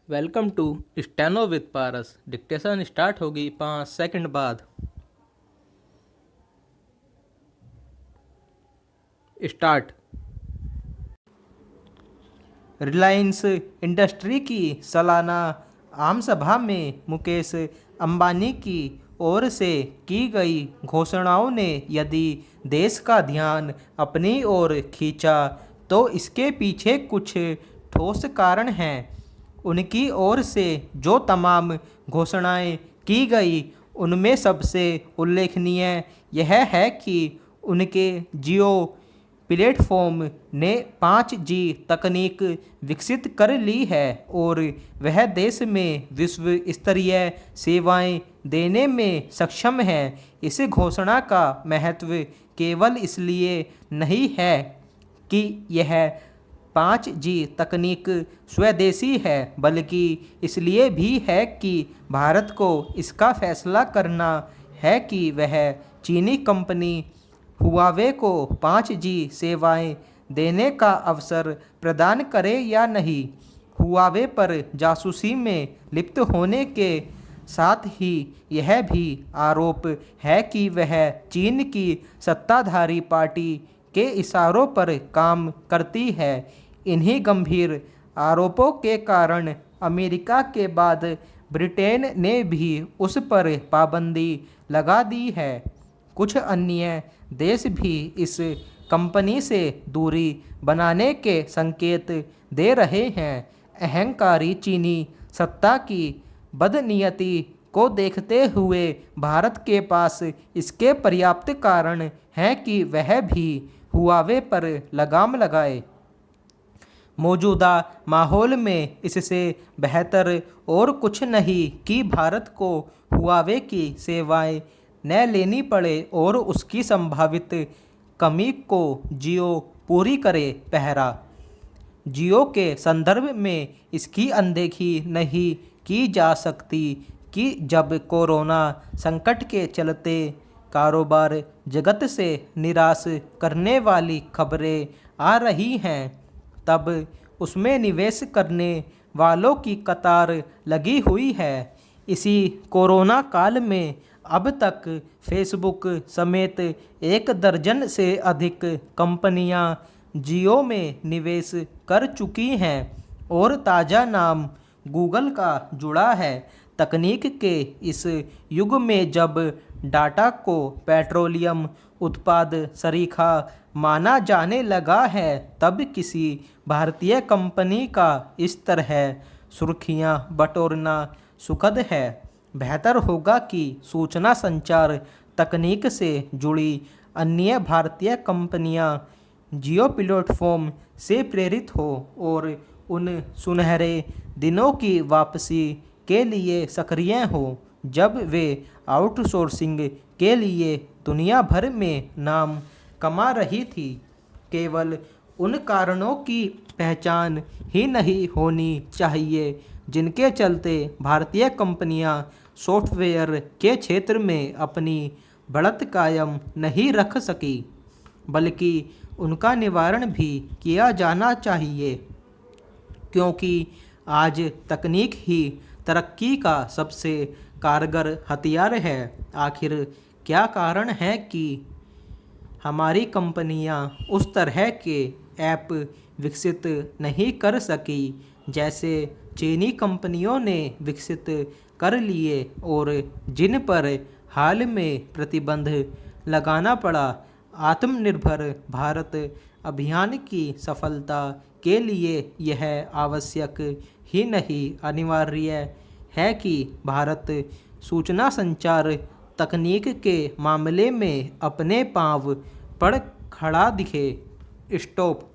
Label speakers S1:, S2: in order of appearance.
S1: Welcome to steno with Paras. Dictation start होगी 5 second बाद। Start. Reliance industry की सालाना आम सभा में मुकेश अंबानी की ओर से की गई घोषणाओं ने यदि देश का ध्यान अपनी ओर खींचा तो इसके पीछे कुछ ठोस कारण हैं। उनकी ओर से जो तमाम घोषणाएं की गई उनमें सबसे उल्लेखनीय यह है कि उनके जियो प्लेटफॉर्म ने 5G तकनीक विकसित कर ली है और वह देश में विश्व स्तरीय सेवाएं देने में सक्षम है। इस घोषणा का महत्व केवल इसलिए नहीं है कि यह 5G तकनीक स्वदेशी है, बल्कि इसलिए भी है कि भारत को इसका फैसला करना है कि वह चीनी कंपनी हुआवे को 5G सेवाएं देने का अवसर प्रदान करे या नहीं। हुआवे पर जासूसी में लिप्त होने के साथ ही यह भी आरोप है कि वह चीन की सत्ताधारी पार्टी के इशारों पर काम करती है। इन्हीं गंभीर आरोपों के कारण अमेरिका के बाद ब्रिटेन ने भी उस पर पाबंदी लगा दी है। कुछ अन्य देश भी इस कंपनी से दूरी बनाने के संकेत दे रहे हैं। अहंकारी चीनी सत्ता की बदनीयती को देखते हुए भारत के पास इसके पर्याप्त कारण हैं कि वह भी हुआवे पर लगाम लगाए। मौजूदा माहौल में इससे बेहतर और कुछ नहीं कि भारत को हुआवे की सेवाएं न लेनी पड़े और उसकी संभावित कमी को जियो पूरी करे। पहरा जियो के संदर्भ में इसकी अनदेखी नहीं की जा सकती कि जब कोरोना संकट के चलते कारोबार जगत से निराश करने वाली खबरें आ रही हैं, तब उसमें निवेश करने वालों की कतार लगी हुई है। इसी कोरोना काल में अब तक फेसबुक समेत 1 दर्जन से अधिक कंपनियां जियो में निवेश कर चुकी हैं और ताज़ा नाम गूगल का जुड़ा है। तकनीक के इस युग में जब डाटा को पेट्रोलियम उत्पाद सरीखा माना जाने लगा है, तब किसी भारतीय कंपनी का इस तरह सुर्खियां बटोरना सुखद है। बेहतर होगा कि सूचना संचार तकनीक से जुड़ी अन्य भारतीय कंपनियां जियो प्लेटफॉर्म से प्रेरित हो और उन सुनहरे दिनों की वापसी के लिए सक्रिय हो जब वे आउटसोर्सिंग के लिए दुनिया भर में नाम कमा रही थी। केवल उन कारणों की पहचान ही नहीं होनी चाहिए जिनके चलते भारतीय कंपनियां सॉफ्टवेयर के क्षेत्र में अपनी बढ़त कायम नहीं रख सकी, बल्कि उनका निवारण भी किया जाना चाहिए, क्योंकि आज तकनीक ही तरक्की का सबसे कारगर हथियार है। आखिर क्या कारण है कि हमारी कंपनियां उस तरह के ऐप विकसित नहीं कर सकी जैसे चीनी कंपनियों ने विकसित कर लिए और जिन पर हाल में प्रतिबंध लगाना पड़ा। आत्मनिर्भर भारत अभियान की सफलता के लिए यह आवश्यक ही नहीं अनिवार्य है कि भारत सूचना संचार तकनीक के मामले में अपने पांव पर खड़ा दिखे। स्टॉप।